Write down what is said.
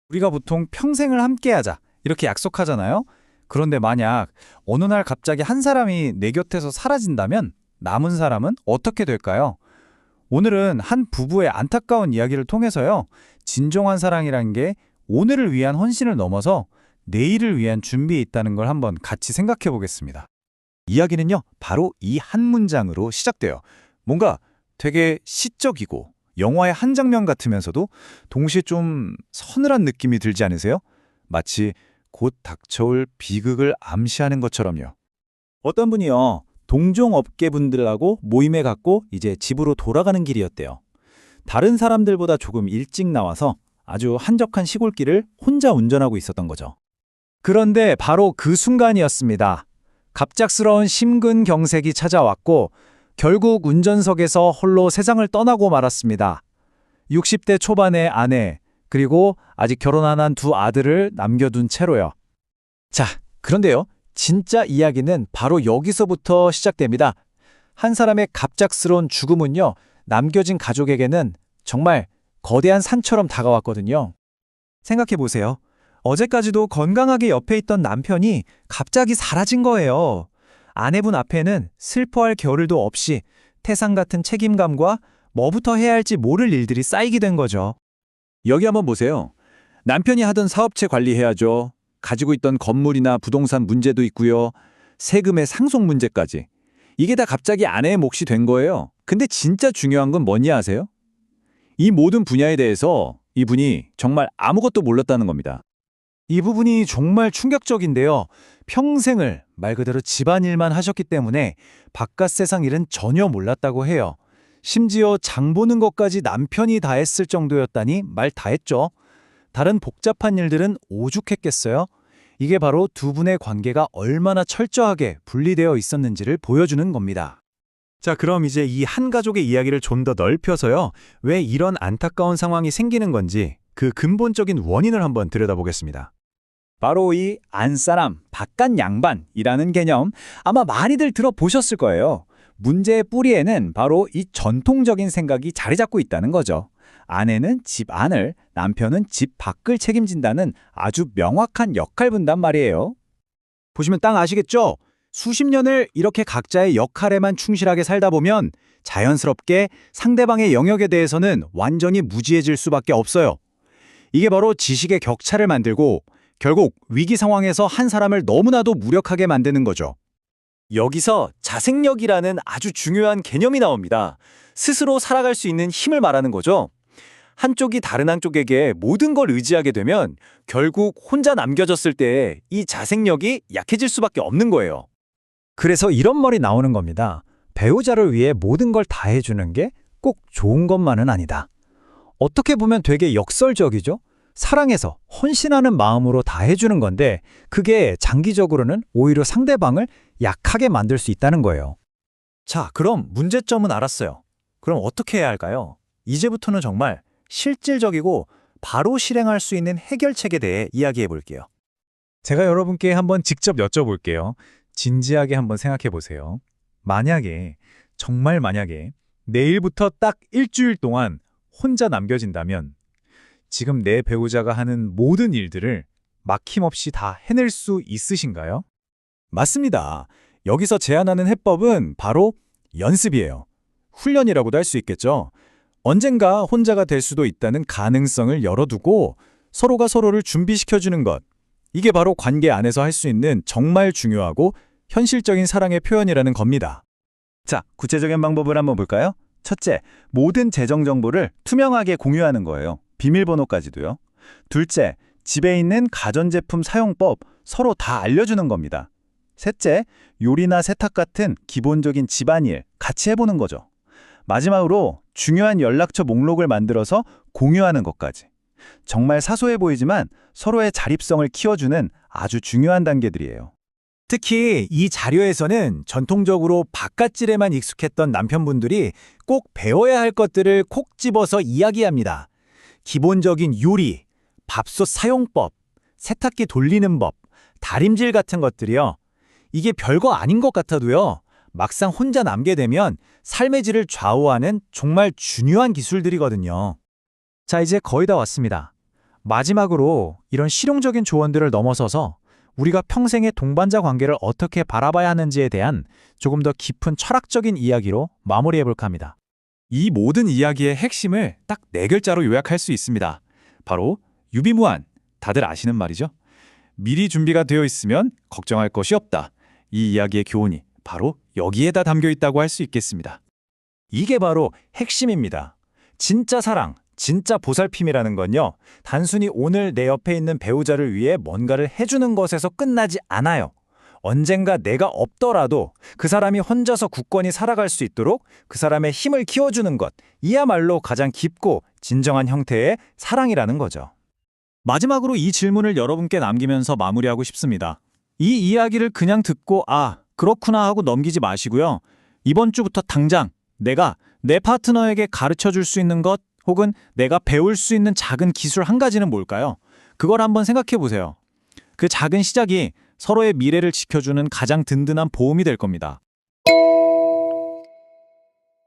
우리가 보통 평생을 함께하자 이렇게 약속하잖아요. 그런데 만약 어느 날 갑자기 한 사람이 내 곁에서 사라진다면 남은 사람은 어떻게 될까요? 오늘은 한 부부의 안타까운 이야기를 통해서요. 진정한 사랑이란 게 오늘을 위한 헌신을 넘어서 내일을 위한 준비에 있다는 걸 한번 같이 생각해 보겠습니다. 이야기는요, 바로 이 한 문장으로 시작돼요. 뭔가 되게 시적이고 영화의 한 장면 같으면서도 동시에 좀 서늘한 느낌이 들지 않으세요? 마치 곧 닥쳐올 비극을 암시하는 것처럼요. 어떤 분이요, 동종업계 분들하고 모임에 갔고 이제 집으로 돌아가는 길이었대요. 다른 사람들보다 조금 일찍 나와서 아주 한적한 시골길을 혼자 운전하고 있었던 거죠. 그런데 바로 그 순간이었습니다. 갑작스러운 심근경색이 찾아왔고 결국 운전석에서 홀로 세상을 떠나고 말았습니다. 60대 초반의 아내, 그리고 아직 결혼 안 한 두 아들을 남겨둔 채로요. 자, 그런데요, 진짜 이야기는 바로 여기서부터 시작됩니다. 한 사람의 갑작스러운 죽음은요, 남겨진 가족에게는 정말 거대한 산처럼 다가왔거든요. 생각해보세요. 어제까지도 건강하게 옆에 있던 남편이 갑자기 사라진 거예요. 아내분 앞에는 슬퍼할 겨를도 없이 태산 같은 책임감과 뭐부터 해야 할지 모를 일들이 쌓이게 된 거죠. 여기 한번 보세요. 남편이 하던 사업체 관리해야죠. 가지고 있던 건물이나 부동산 문제도 있고요. 세금의 상속 문제까지. 이게 다 갑자기 아내의 몫이 된 거예요. 근데 진짜 중요한 건 뭐냐 아세요? 이 모든 분야에 대해서 이분이 정말 아무것도 몰랐다는 겁니다. 이 부분이 정말 충격적인데요. 평생을 말 그대로 집안일만 하셨기 때문에 바깥 세상 일은 전혀 몰랐다고 해요. 심지어 장 보는 것까지 남편이 다 했을 정도였다니 말 다 했죠. 다른 복잡한 일들은 오죽했겠어요? 이게 바로 두 분의 관계가 얼마나 철저하게 분리되어 있었는지를 보여주는 겁니다. 자, 그럼 이제 이 한 가족의 이야기를 좀 더 넓혀서요. 왜 이런 안타까운 상황이 생기는 건지 그 근본적인 원인을 한번 들여다보겠습니다. 바로 이 안사람, 바깥 양반이라는 개념 아마 많이들 들어보셨을 거예요. 문제의 뿌리에는 바로 이 전통적인 생각이 자리 잡고 있다는 거죠. 아내는 집 안을, 남편은 집 밖을 책임진다는 아주 명확한 역할 분담 말이에요. 보시면 딱 아시겠죠? 수십 년을 이렇게 각자의 역할에만 충실하게 살다 보면 자연스럽게 상대방의 영역에 대해서는 완전히 무지해질 수밖에 없어요. 이게 바로 지식의 격차를 만들고 결국 위기 상황에서 한 사람을 너무나도 무력하게 만드는 거죠. 여기서 자생력이라는 아주 중요한 개념이 나옵니다. 스스로 살아갈 수 있는 힘을 말하는 거죠. 한쪽이 다른 한쪽에게 모든 걸 의지하게 되면 결국 혼자 남겨졌을 때 이 자생력이 약해질 수밖에 없는 거예요. 그래서 이런 말이 나오는 겁니다. 배우자를 위해 모든 걸 다 해주는 게 꼭 좋은 것만은 아니다. 어떻게 보면 되게 역설적이죠? 사랑해서 헌신하는 마음으로 다 해주는 건데 그게 장기적으로는 오히려 상대방을 약하게 만들 수 있다는 거예요. 자, 그럼 문제점은 알았어요. 그럼 어떻게 해야 할까요? 이제부터는 정말 실질적이고 바로 실행할 수 있는 해결책에 대해 이야기해 볼게요. 제가 여러분께 한번 직접 여쭤볼게요. 진지하게 한번 생각해 보세요. 만약에, 정말 만약에 내일부터 딱 일주일 동안 혼자 남겨진다면 지금 내 배우자가 하는 모든 일들을 막힘없이 다 해낼 수 있으신가요? 맞습니다. 여기서 제안하는 해법은 바로 연습이에요. 훈련이라고도 할 수 있겠죠. 언젠가 혼자가 될 수도 있다는 가능성을 열어두고 서로가 서로를 준비시켜주는 것. 이게 바로 관계 안에서 할 수 있는 정말 중요하고 현실적인 사랑의 표현이라는 겁니다. 자, 구체적인 방법을 한번 볼까요? 첫째, 모든 재정 정보를 투명하게 공유하는 거예요. 비밀번호까지도요. 둘째, 집에 있는 가전제품 사용법 서로 다 알려주는 겁니다. 셋째, 요리나 세탁 같은 기본적인 집안일 같이 해보는 거죠. 마지막으로 중요한 연락처 목록을 만들어서 공유하는 것까지. 정말 사소해 보이지만 서로의 자립성을 키워주는 아주 중요한 단계들이에요. 특히 이 자료에서는 전통적으로 바깥질에만 익숙했던 남편분들이 꼭 배워야 할 것들을 콕 집어서 이야기합니다. 기본적인 요리, 밥솥 사용법, 세탁기 돌리는 법, 다림질 같은 것들이요. 이게 별거 아닌 것 같아도요. 막상 혼자 남게 되면 삶의 질을 좌우하는 정말 중요한 기술들이거든요. 자, 이제 거의 다 왔습니다. 마지막으로 이런 실용적인 조언들을 넘어서서 우리가 평생의 동반자 관계를 어떻게 바라봐야 하는지에 대한 조금 더 깊은 철학적인 이야기로 마무리해볼까 합니다. 이 모든 이야기의 핵심을 딱 4글자로 요약할 수 있습니다. 바로 유비무한. 다들 아시는 말이죠. 미리 준비가 되어 있으면 걱정할 것이 없다. 이 이야기의 교훈이 바로 여기에다 담겨 있다고 할 수 있겠습니다. 이게 바로 핵심입니다. 진짜 사랑, 진짜 보살핌이라는 건요. 단순히 오늘 내 옆에 있는 배우자를 위해 뭔가를 해주는 것에서 끝나지 않아요. 언젠가 내가 없더라도 그 사람이 혼자서 굳건히 살아갈 수 있도록 그 사람의 힘을 키워주는 것, 이야말로 가장 깊고 진정한 형태의 사랑이라는 거죠. 마지막으로 이 질문을 여러분께 남기면서 마무리하고 싶습니다. 이 이야기를 그냥 듣고 그렇구나 하고 넘기지 마시고요. 이번 주부터 당장 내가 내 파트너에게 가르쳐 줄 수 있는 것 혹은 내가 배울 수 있는 작은 기술 한 가지는 뭘까요? 그걸 한번 생각해 보세요. 그 작은 시작이 서로의 미래를 지켜주는 가장 든든한 보험이 될 겁니다.